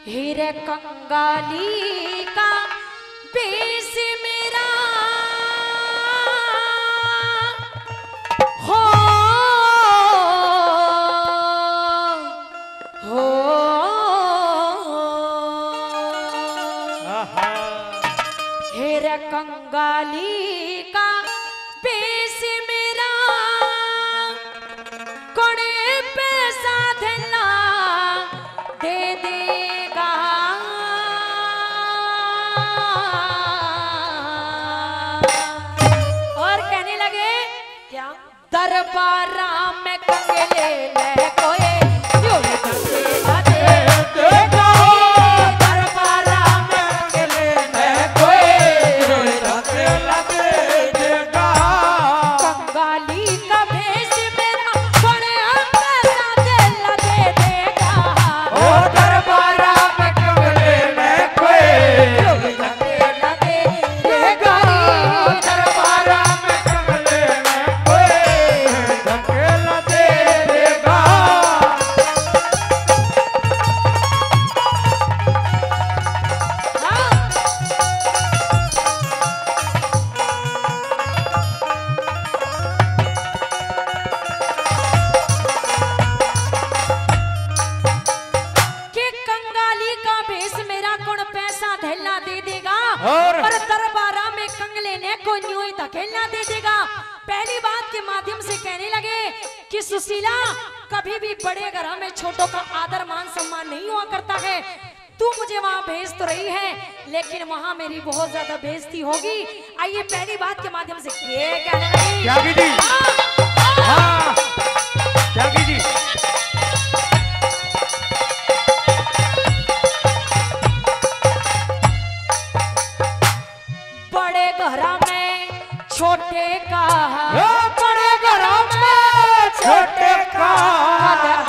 हीरे कंगाली का बेस मेरा हो हीरे कंगाली का बेस मेरा कोने पैसा देना दे देगा और कहने लगे क्या दरबारा में कंगले ले कोई यूं कंगला दे देगा दरबारा में कंगले ले कोई यूं कंगला दे देगा कंगाली का भेष मेरा बड़े पैसा दिला दे देगा ओ दरबारा में कंगले ले कोई यूं कंगला दे देगा दरबारा में कंगले ले कोई कंगला दे देगा। कि कंगाली का भेष मेरा कौन पैसा धैला दे देगा और दरबारा में कंगले ने को न्यू ही धकेलना दे देगा। पहली बात के माध्यम से कहने लगे कि सुशीला कभी भी बड़े घर में छोटों का आदर मान सम्मान नहीं हुआ करता है। तू मुझे वहां भेज तो रही है लेकिन वहां मेरी बहुत ज्यादा बेइज्जती होगी। आइए पहली बात के माध्यम से ये कहने लगी त्यागी जी हाँ त्यागी जी बड़े घरा में छोटे का बड़े घरा में छोटे का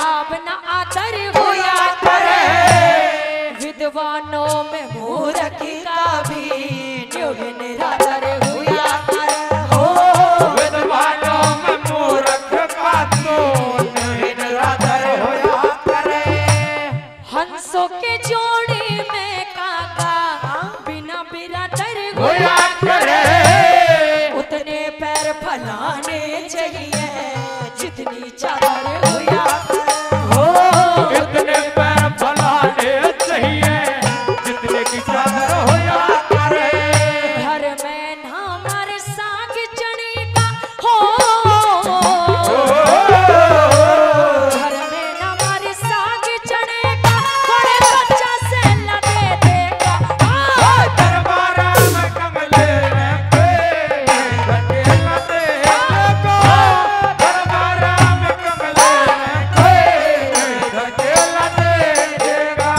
अब न आदर हुआ करे विद्वानों में मूर्ख का भी न्यून निरादर हुआ करे हो विद्वानों में मूर्ख का तो निरादर होया करे हंसों के जोड़ी में काका बिना बिरादर होया करे उतने पैर फैलाने चाहिए जितनी चादर हुआ हो कितने पैर फैलाने चाहिए जितने की चादर होया करे घर में ना हमारे साग चने का हो घर में ना हमारे साग चने का बड़े बच्चा से लगे देगा दरबारा में कंगले धकेला दे देगा दरबारा में कंगले धकेला दे देगा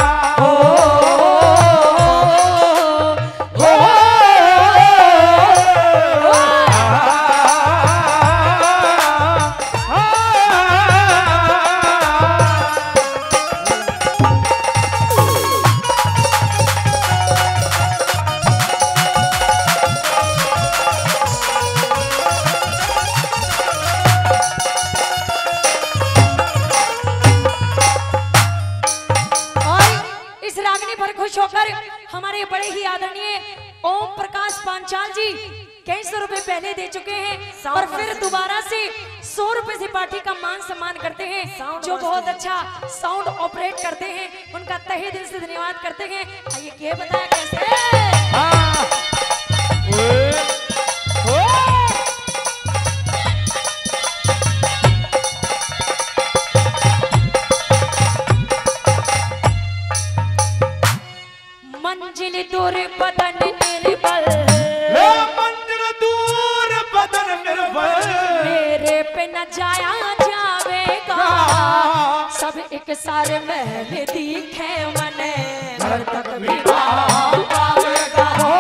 और इस रागनी पर खुश होकर हमारे बड़े ही आदरणीय ओम प्रकाश पांचाल जी कई 100 रुपए पहले दे चुके हैं और फिर दोबारा से 100 रुपए से पार्टी का मान सम्मान करते हैं जो बहुत अच्छा साउंड ऑपरेट करते हैं उनका तहे दिल से धन्यवाद करते हैं। आइए ये बताया कैसे मंजिल दूर बदन निर्बल मंदिर दूर बदन निर्बल मेरे पे न जाया जावेगा सब एक सारे महल दिखे मने घर तक भी पावेगा हो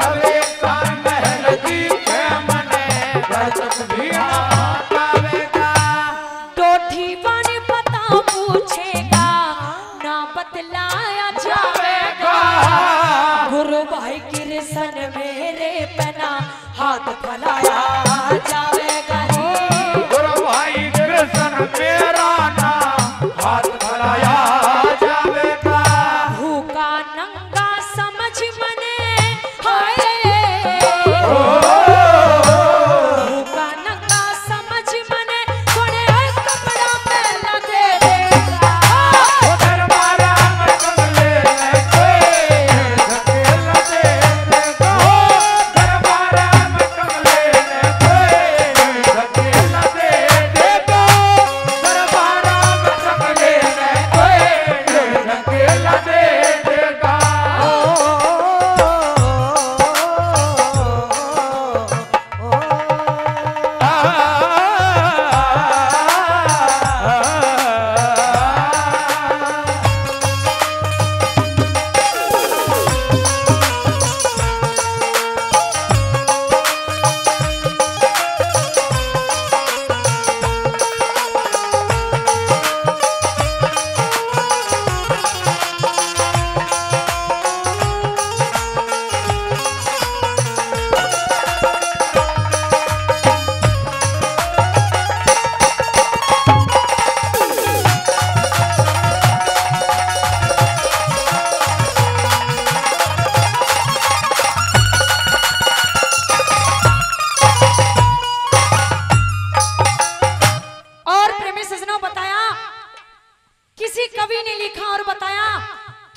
सब एक सार महल दिखे मने घर तक भी पावेगा टोठी बन पता पूछेगा ना बतलाया जावेगा गुरु भाई कृष्ण मेरे पना हाथ फैलाया जावेगा गुरु भाई कृष्ण मेरा नाम हाथ फैलाया जावेगा।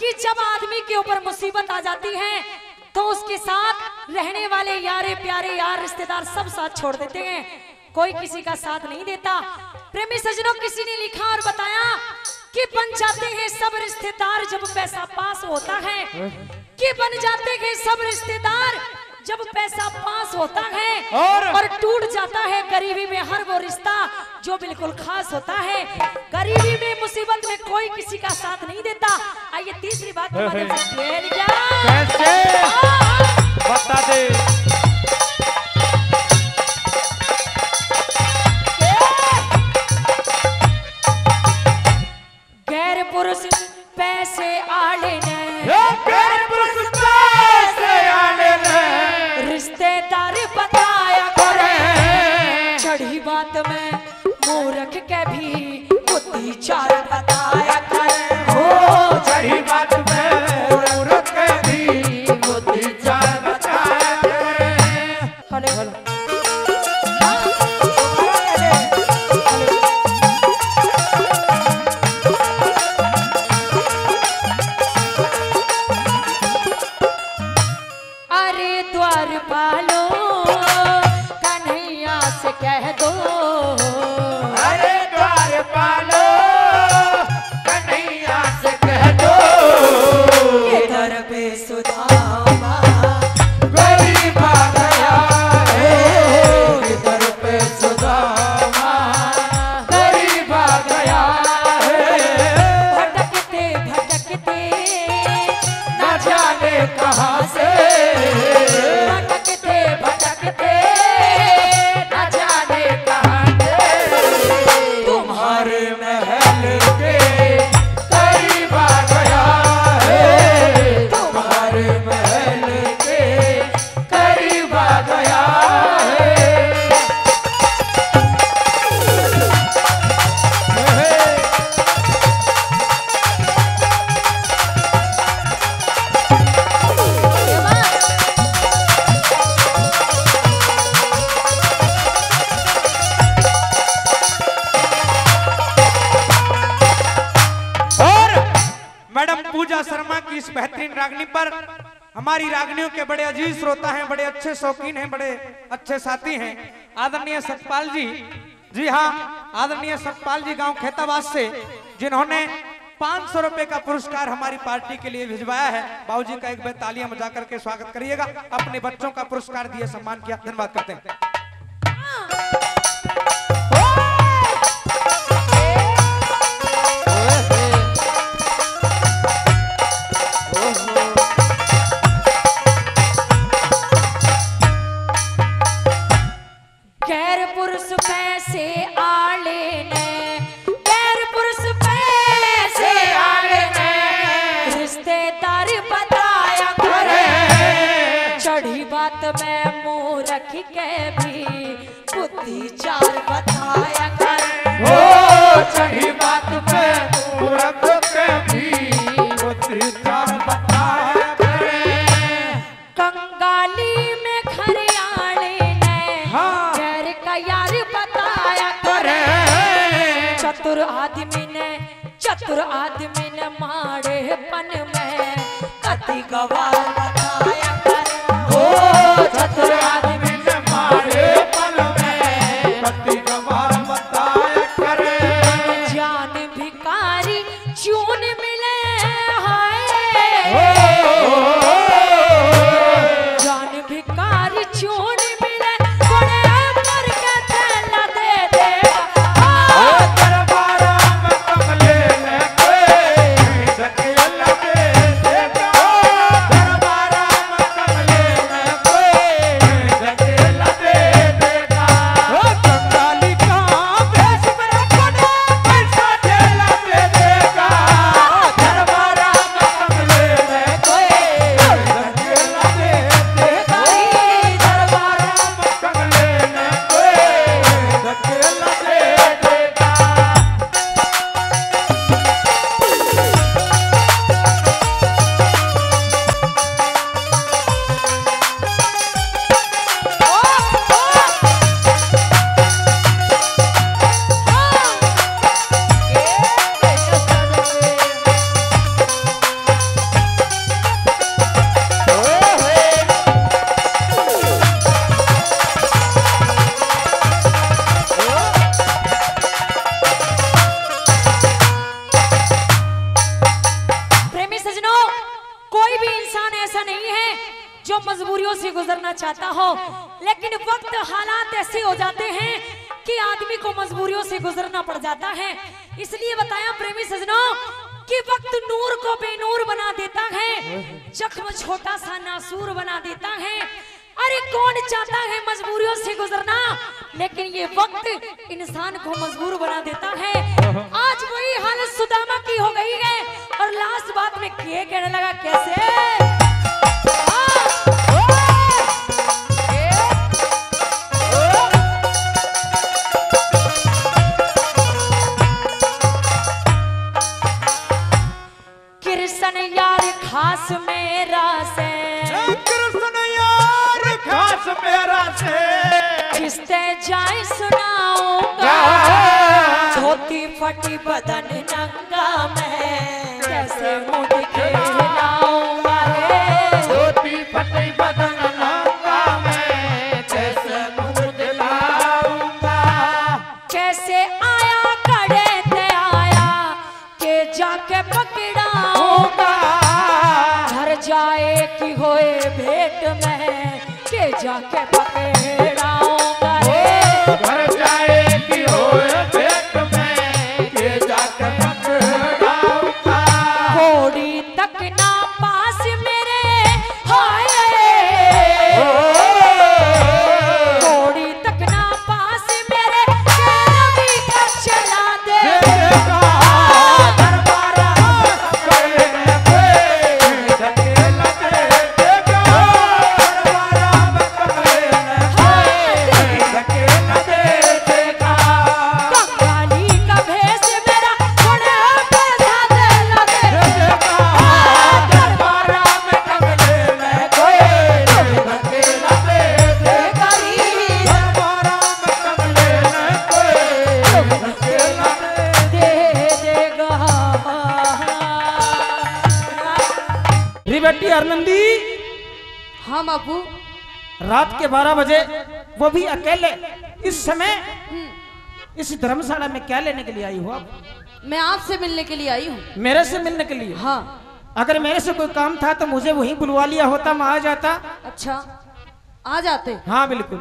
कि जब आदमी के ऊपर मुसीबत आ जाती है तो उसके साथ रहने वाले यारे प्यारे यार रिश्तेदार सब साथ छोड़ देते हैं, कोई किसी का साथ नहीं देता। प्रेमी सज्जनों, किसी ने लिखा और बताया कि बन जाते हैं सब रिश्तेदार जब पैसा पास होता है, कि बन जाते हैं सब रिश्तेदार जब पैसा पास होता है, और टूट जाता है गरीबी में हर वो रिश्ता जो बिल्कुल खास होता है। गरीबी में मुसीबत में कोई किसी का साथ नहीं देता। आइए तीसरी बात कैसे बता दे। गैर पुरुष पैसे आले ने, गैर पुरुष पैसे आले ने रिश्तेदार बताया करे, चढ़ी बात में मुंह रख के भी बुद्धि चार बताया करे। हो चढ़ी बात में मुंह रख के भी बुद्धि चार बताया करे। हेलो पालो कन्हैया से कह दो, अरे द्वार पालो कन्हैया से कह दो, इधर पे सुदामा गरीब आ गया है, इधर पे सुदामा गरीब आ गया है। भटकते भटकते न जाने कहाँ से, पूजा शर्मा की इस बेहतरीन रागनी पर हमारी रागनियों के बड़े अजीज श्रोता हैं, बड़े अच्छे शौकीन हैं, बड़े अच्छे साथी हैं आदरणीय सतपाल जी। जी हाँ, आदरणीय सतपाल जी गांव खेताबाद से, जिन्होंने 500 रुपए का पुरस्कार हमारी पार्टी के लिए भिजवाया है। बाबूजी का एक बार तालियां बजा करके स्वागत करिएगा। अपने बच्चों का पुरस्कार दिए सम्मान किया, धन्यवाद करते हैं। गैर पुरुष पैसे आले ने, गैर पुरुष पैसे आले ने रिश्तेदार बताया करे, चढ़ी बात में मुंह रख के भी बुद्धि चार बताया करे। ओ चढ़ी बात पे मुंह रख के भी बुद्धि चार बताया करे। कंगाली में खरियाले ने गैर का यार बताया करे, चतुर आदमी ने मारे पन में कति गवार बताया करे। ओ चतुर आदमी ने मारे पन में कति गवार बताया करे। जान भिकारी चून मिले हाय, जान भिकारी चून मिले बड़े पर के थैला दे दे। दरबारा में कमले लेके धकेला दे देगा, दरबारा कोई भी इंसान ऐसा नहीं है जो मजबूरियों से गुजरना चाहता हो, लेकिन वक्त हालात ऐसे हो जाते हैं कि आदमी को मजबूरियों से गुजरना पड़ जाता है। इसलिए बताया प्रेमी सजनों कि वक्त नूर को बेनूर बना देता है, जख्म छोटा सा नासूर बना देता है। अरे कौन चाहता है मजबूरियों से गुजरना, लेकिन ये वक्त इंसान को मजबूर बना देता है। आज वही हालत सुदामा की हो गई है और लास्ट बात में ये कहने लगा कैसे कृष्ण यार खास मेरा से, कृष्ण यार खास मेरा से, किसते जाए सुनाऊंगा, धोती फटी बदन नंगा मैं कैसे मुझ खिलाऊंगा, धोती फटी बदन नंगा मैं कैसे मुझ खिलाऊंगा, कैसे आया कड़े ते आया के जाके पकड़ाऊंगा, घर जाए कि होए भेंट में के जाके पकड़ाऊंगा, घर जाए कि होए भेंट में के जाके पकड़ाऊंगा, घोड़ी तक ना पास मेरे हाय, घोड़ी तक ना पास मेरे भी कर चला दे, बेटी आनंदी। हाँ बापू। रात के 12 बजे वो भी अकेले, इस समय इस धर्मशाला में क्या लेने के लिए आई हो आप? मैं आपसे मिलने के लिए आई हूँ। मेरे से मिलने के लिए? हाँ। अगर मेरे से कोई काम था तो मुझे वहीं बुलवा लिया होता, मैं आ जाता। अच्छा आ जाते? हाँ बिल्कुल।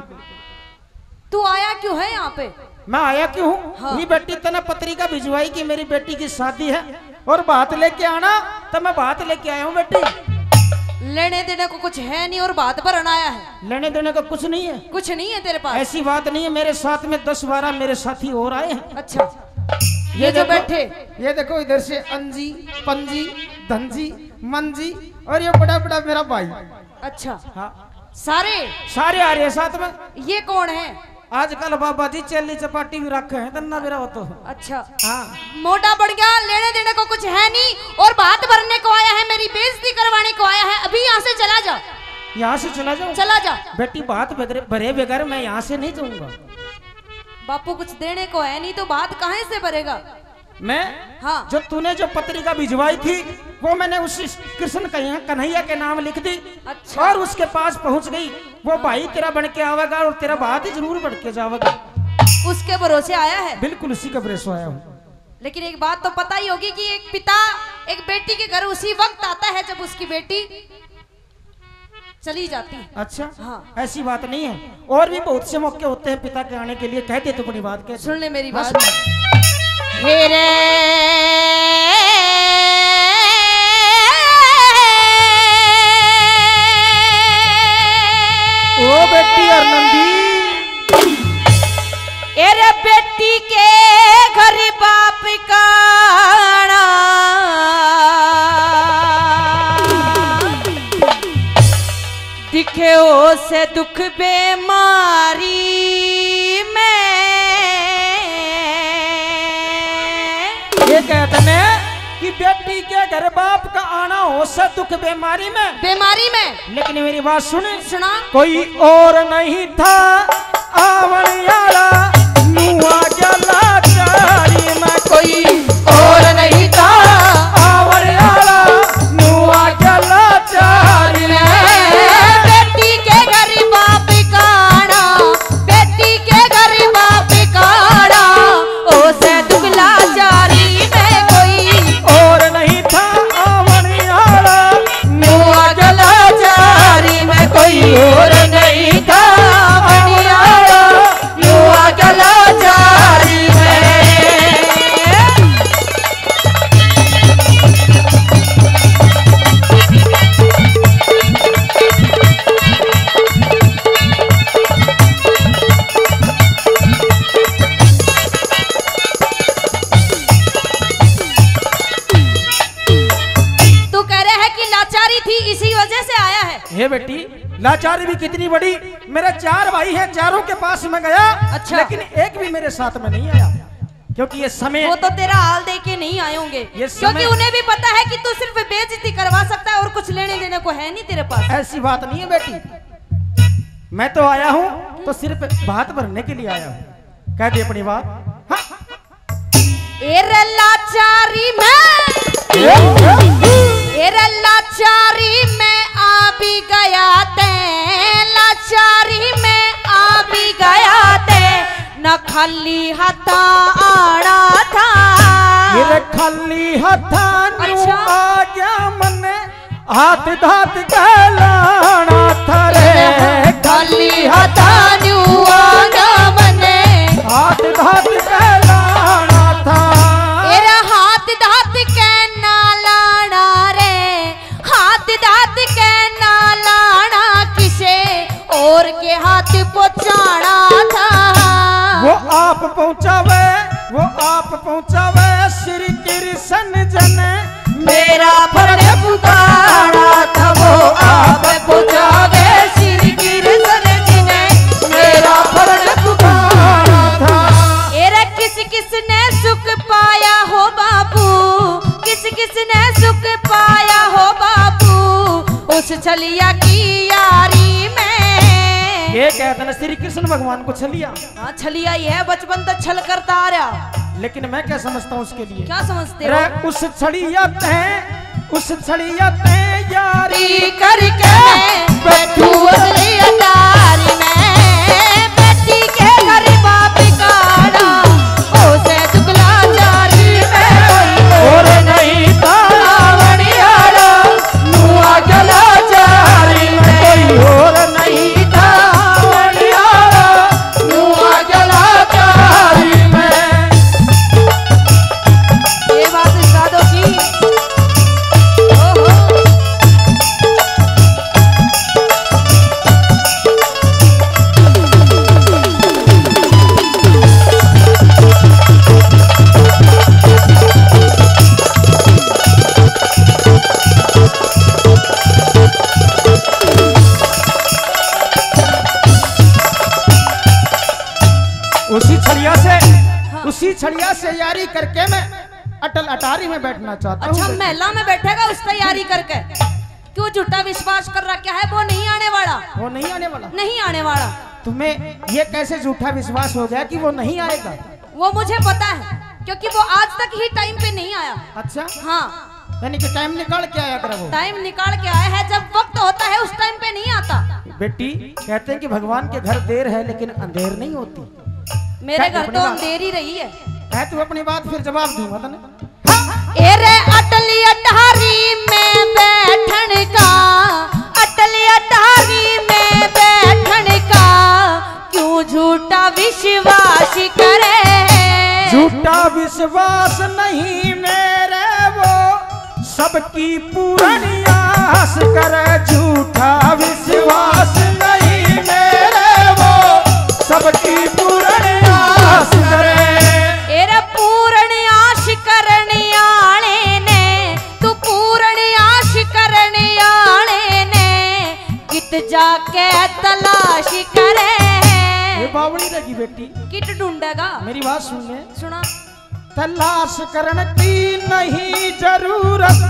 तू आया क्यों है यहाँ पे? मैं आया क्यों हूँ? हाँ। ये बेटी तना पत्रिका भिजवाई कि मेरी बेटी की शादी है और बात लेके आना, तो मैं बात लेके आया हूँ बेटी। लेने देने को कुछ है नहीं और बात पर आया है। लेने देने का कुछ नहीं है? कुछ नहीं है तेरे पास? ऐसी बात नहीं है, मेरे साथ में 10-12 मेरे साथी और आए हैं। अच्छा ये जो बैठे, ये देखो इधर से अंजी, पंजी, धनजी, मंजी और ये बड़ा बड़ा मेरा भाई। अच्छा हाँ सारे आ रहे हैं साथ में। ये कौन है? आजकल बाबा जी चेली चपाटी भी रखे हैं तन्ना मेरा हो तो। अच्छा हाँ मोटा बढ़ गया, लेने देने को कुछ है नहीं और बात भरने को आया है, मेरी बेइज्जती करवाने को आया है। अभी यहाँ से चला जा। यहाँ से चला जाओ? चला जा बेटी, बात भरे बगैर मैं यहाँ से नहीं जाऊंगा। बापू कुछ देने को है नहीं तो बात कहाँ से भरेगा? मैं हाँ जो तूने जो पत्रिका भिजवाई थी वो मैंने उस कृष्ण कन्हैया के नाम लिख दी। अच्छा। और उसके पास पहुंच गई। वो भाई तेरा बन के आवेगा और तेरा बात जरूर बढ़ के जावेगा। उसके भरोसे आया है? बिल्कुल उसी का भरोसे आया हूँ। लेकिन एक बात तो पता ही होगी कि एक पिता एक बेटी के घर उसी वक्त आता है जब उसकी बेटी चली जाती है। अच्छा हाँ। ऐसी बात नहीं है, और भी बहुत से मौके होते हैं पिता के आने के लिए। कहते तो अपनी बात के सुन ले मेरी हाँ, बात। हेरे ओ बेटी आनंदी, एरे बेटी के घर बाप का दिखे ओ से दुख बेमारी में। ये कहते हैं कि बेटी के घर बाप का आना हो से दुख बीमारी में। बीमारी में? लेकिन मेरी बात सुने, सुना। कोई और नहीं था आवन वाला नुआ जला चारी में, कोई और नहीं था आवन वाला नुआ जला चारी में। बेटी के घर बाप का आना, बेटी के घर बाप का आना ओ से दुख लाचारी में, कोई और नहीं था आवन वाला इसी वजह से आया है। हे बेटी, लाचारी भी कितनी बड़ी। मेरे 4 भाई हैं, चारों के पास में गया। अच्छा। लेकिन एक भी मेरे साथ में नहीं आया, क्योंकि ये समय, वो तो तेरा हाल देख के नहीं आए होंगे, क्योंकि उन्हें भी पता है कि तू सिर्फ बेइज्जती करवा सकता है और कुछ लेने देने को है नहीं तेरे पास। ऐसी बात नहीं है बेटी, मैं तो आया हूँ तो सिर्फ बात भरने के लिए आया हूँ। कह दे अपनी बात। हाँ। लाचारी में आ भी गया ते, लाचारी में आ भी गया ते, न खाली हाथा आना था। ये खाली हाथा अच्छा। आ गया मन, हाथ धात कहलाना था रे। खाली हाथा आ गया मन, हाथ धात कहलाना था। तेरा हाथ धात कहना लाना रे, हाथ धात कहना लाना किसे और के हाथ पहुंचाना था। वो आप पहुंचावे, वो आप पहुंचावे श्री कृष्ण जन, मेरा फर्ज पुकारा था। वो आप पहुंचावे श्री कृष्ण जी ने, मेरा फर्ज पुकारा था। एरा किस किस ने सुख पाया हो बाबू, किस किस ने सुख पाया हो बाबू, उस छलिया की यारी में। ये कहते ना श्री कृष्ण भगवान को छलिया। हाँ छलिया ही है, बचपन तक छल करता आ रहा। लेकिन मैं क्या समझता हूँ उसके लिए? क्या समझते हो? उस छड़िया तैं, उस छड़िया तैं यारी करके बैठू असली अटारी में, बेटी के घर बाप काड़ा, ओसे दुगला जारी में कोई और नहीं था आवड़ियाड़ा, मुआ जला जारी में कोई और नहीं था आवड़ियाड़ा, मुआ जला जारी में। ये बात इस्तादों की। ओहो। उसी छड़िया से यारी करके मैं अटल अटारी में बैठना चाहता हूँ। अच्छा महला में बैठेगा उस तैयारी करके? क्यों झूठा विश्वास कर रखा है? वो नहीं आने वाला, वो नहीं आने वाला, नहीं आने वाला। तुम्हें ये कैसे झूठा विश्वास हो गया कि वो नहीं आएगा? वो मुझे पता है, क्योंकि वो आज तक ही टाइम पे नहीं आया। अच्छा हाँ, यानी कि टाइम निकाल के आया करो। टाइम निकाल के आया है, जब वक्त होता है उस टाइम पे नहीं आता। बेटी कहते हैं कि भगवान के घर देर है लेकिन अंधेर नहीं होती। मेरे घर तो अंधेर ही रही है। तू अपनी बात फिर जवाब दूंगा तने। एरे अटली अटारी में बैठन का, अटली अटारी में बैठन का क्यों झूठा विश्वास करे? झूठा विश्वास नहीं मेरे वो सबकी पूरी आस करे। झूठा विश्वास नहीं मेरे वो सबकी पूरी आस करे। एरे पूर्ण आश करने आले ने, तू पूर्ण आश करने आले ने कित जाके तलाश करे। ये बावड़ी रहेगी बेटी, किट ढूंढेगा। मेरी बात सुन ले। सुना। तलाश करने की नहीं जरूरत,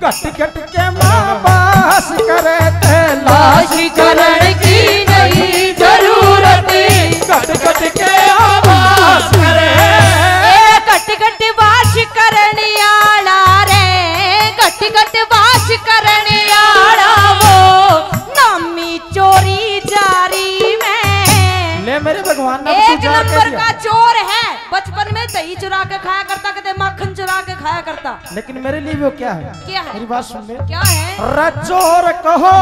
घट घट के माँ बास करे। तलाश करने की नहीं जरूरत, घट घट के आवास करे। घट घट वाश करने आला रे, घट घट वाश करने आला वो नामी चोरी जारी में। ले मेरे भगवान ने एक नंबर का चोर है। बचपन में दही चुरा के खाया करता, कदे मक्खन चुरा के खाया करता। लेकिन मेरे लिए वो क्या है? क्या है? मेरी बात सुन ले। क्या है? चोर कहो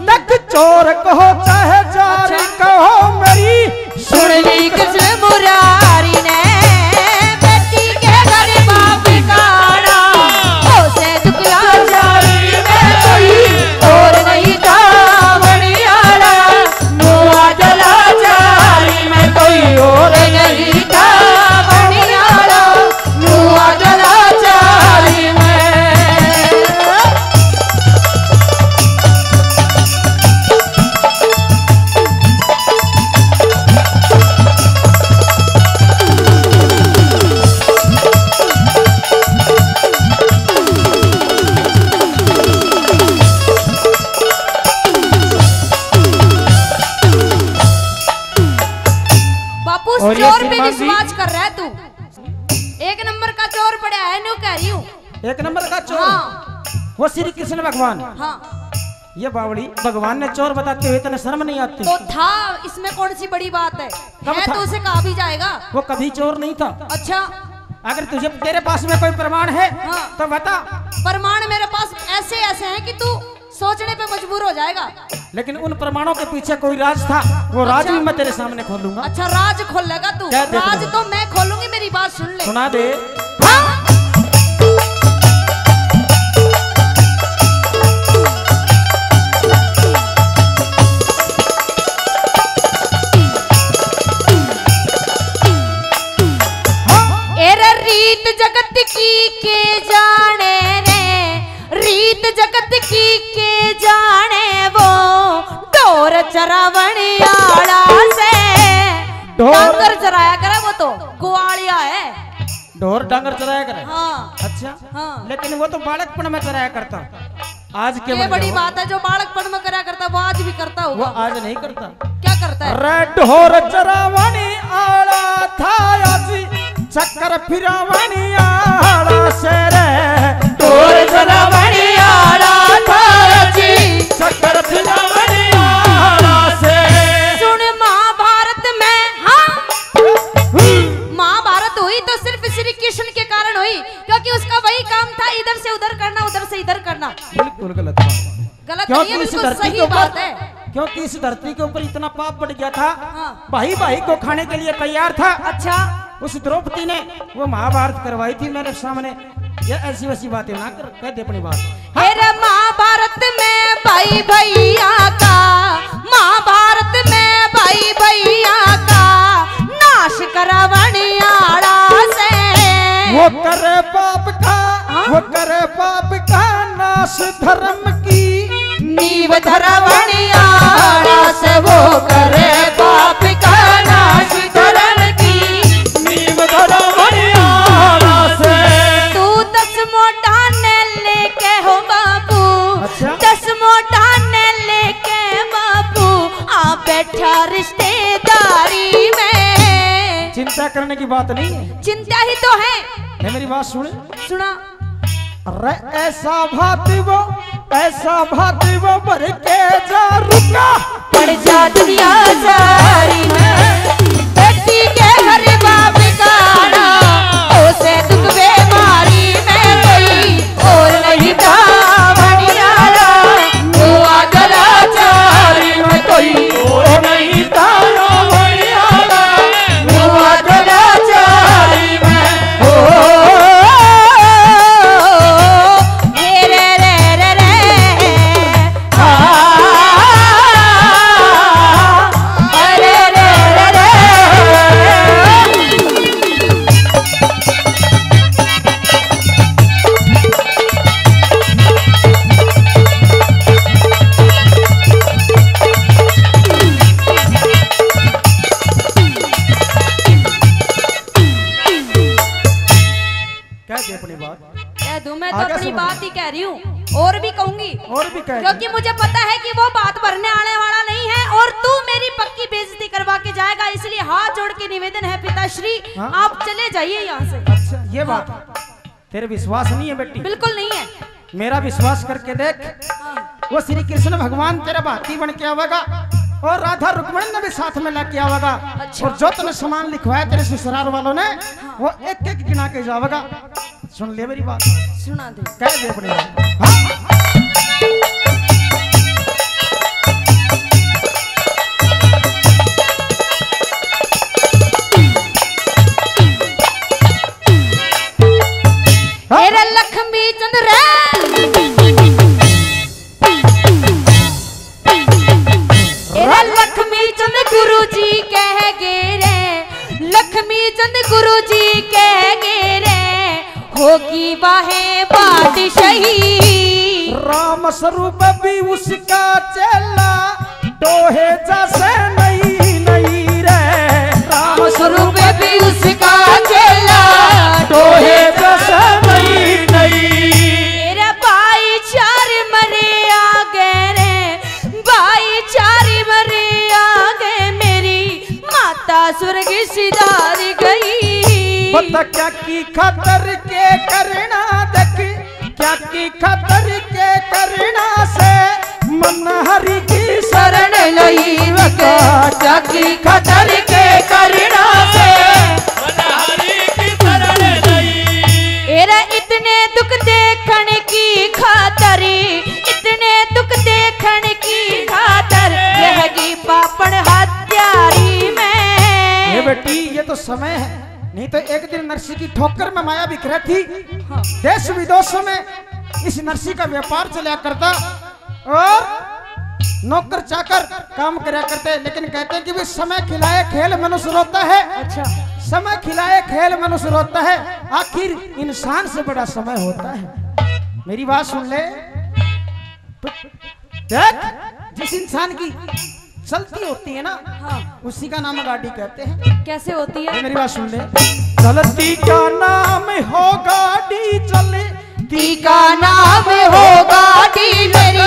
नक चोर कहो चाहे जारी कहो मेरी सुन ली कृष्ण मुरारी ने बेटी के घर बाप काड़ा, ओसे दुखला जारी में कोई और नहीं था बनियाड़ा। मुआ जला जारी में कोई और नहीं था बनियाड़ा। मुआ जला जारी में एक नंबर का चोर। हाँ वो श्री कृष्ण भगवान। हाँ ये बावड़ी भगवान ने चोर बताते हुए इतने शर्म नहीं आती? तो था, इसमें कौन सी बड़ी बात है था? तो उसे कहा भी जाएगा। वो कभी चोर नहीं था। अच्छा अगर तुझे तेरे पास में कोई प्रमाण है हाँ। तो बता। प्रमाण मेरे पास ऐसे ऐसे हैं कि तू सोचने पे मजबूर हो जाएगा। लेकिन उन प्रमाणों के पीछे कोई राज था, वो राज भी मैं तेरे सामने खोलूंगा। अच्छा राज खोलेगा तू? राज तो मैं खोलूंगी, मेरी बात सुन ले। सुना दे। हाँ? रीत जगत की के जाने रे, रीत जगत की के जाने वो ढोर चरावणियाड़ा से डांगर चराया करे। वो तो ग्वालिया है, ढोर डांगर चराया करे। हाँ अच्छा हाँ। लेकिन वो तो बालकपन में चराया करता। आज के ये बड़ी बात है, जो बालकपन में करा करता वो आज भी करता होगा। वो आज नहीं करता। क्या करता है? रे ढोर चरावणियाड़ा था आज चक्कर फिरावणी आड़ा से रे। ढोर चरावणियाड़ा था जी चक्कर फिरावणी आड़ा से। सुन महाभारत में, हाँ महाभारत हुई तो सिर्फ श्री कृष्ण के कारण हुई, क्योंकि उसका वही काम था, इधर से उधर करना, उधर से इधर करना। बिल्कुल गलत बात। गलत नहीं है, बिल्कुल सही बात है। क्योंकि इस धरती के ऊपर इतना पाप बढ़ गया था। हाँ। भाई भाई को खाने के लिए तैयार था। अच्छा उस द्रौपदी ने वो महाभारत करवाई थी मेरे सामने। ये ऐसी वैसी बातें ना कर, कह दे अपनी बात। हाँ। महाभारत में भाई भैया का, महाभारत में भाई भैया का नाश करावणियाड़ा से। वो करे पाप का, वो करे पाप का नाश धर्म की नीव धरावणियाड़ा से। वो करे पाप का नाश धर्म की नीव धरावणियाड़ा से। तू 10 मोटा ने लेके हो बाबू। अच्छा? 10 मोटा ने लेके बाबू आ बैठा रिश्तेदारी में। चिंता करने की बात नहीं है, चिंता ही तो है। मेरी बात सुन। सुना। अरे ऐसा भाती वो भर के जा रुका पड़ जा दुनिया सारी में। बेटी के घर बाप गाना उसे दुख बेमारी में कोई और नहीं था वणियारा। वो अगला चारी में कोई और नहीं था वणियारा। वो अगला चारी में हो। मैं तो अपनी बात ही कह रही हूँ, और भी कहूंगी, और भी कह, क्योंकि मुझे पता है कि वो बात भरने आने वाला नहीं है और तू मेरी पक्की बेइज्जती करवा के जाएगा। इसलिए हाथ जोड़ के निवेदन है पिताश्री, आप चले जाइए यहाँ से। अच्छा ये बात तेरे विश्वास नहीं है बेटी? बिल्कुल नहीं है। मेरा विश्वास करके देख, वो श्री कृष्ण भगवान तेरा भाती बन के आवेगा और राधा रुक्मणी ने भी साथ में लेके आवेगा। अच्छा। और जो तूने सामान लिखवाया तेरे ससुराल वालों ने वो एक एक गिना के जावेगा। सुन ले मेरी बात, सुना दे, कह दे अपनी बात। मेरा लक्ष्मी चंद्र लक्ष्मी चंद गुरु जी कह गे रे, लक्ष्मी चंद गुरु जी कह गे रे, होगी वाहे बादशाही। राम स्वरूप भी उसका चेला, टोहे जैसे नहीं नहीं रे। राम स्वरूप भी उसका चेला, टोहे जैसे नहीं नहीं। मेरा भाईचार मरे आगे रे, भाईचार मरे आगे, मेरी माता स्वर्ग सिधार गई। बता क्या की खातर के करना देख, क्या की खतर के करना से मन हरि की शरण लई विका क्या की खतर के करना से मन हरि की शरण लई। एरा इतने दुख देखने की खातर, इतने दुख देखने की खातर यही पापण हत्यारी में। ये बेटी ये तो समय है, नहीं तो एक दिन नरसी की ठोकर में माया बिखरी थी। देश विदेशों में इस नरसी का व्यापार चला करता और नौकर चाकर काम करा करते, लेकिन कहते हैं कि भी समय खिलाए खेल मनुष्य रोता है। अच्छा, समय खिलाए खेल मनुष्य रोता है, आखिर इंसान से बड़ा समय होता है। मेरी बात सुन ले, देख जिस इंसान की चलती होती है ना, हाँ, उसी का नाम गाड़ी कहते हैं। कैसे होती है? मेरी बात सुन ले, चलती का नाम हो गाड़ी, चलती का नाम हो गाड़ी, मेरी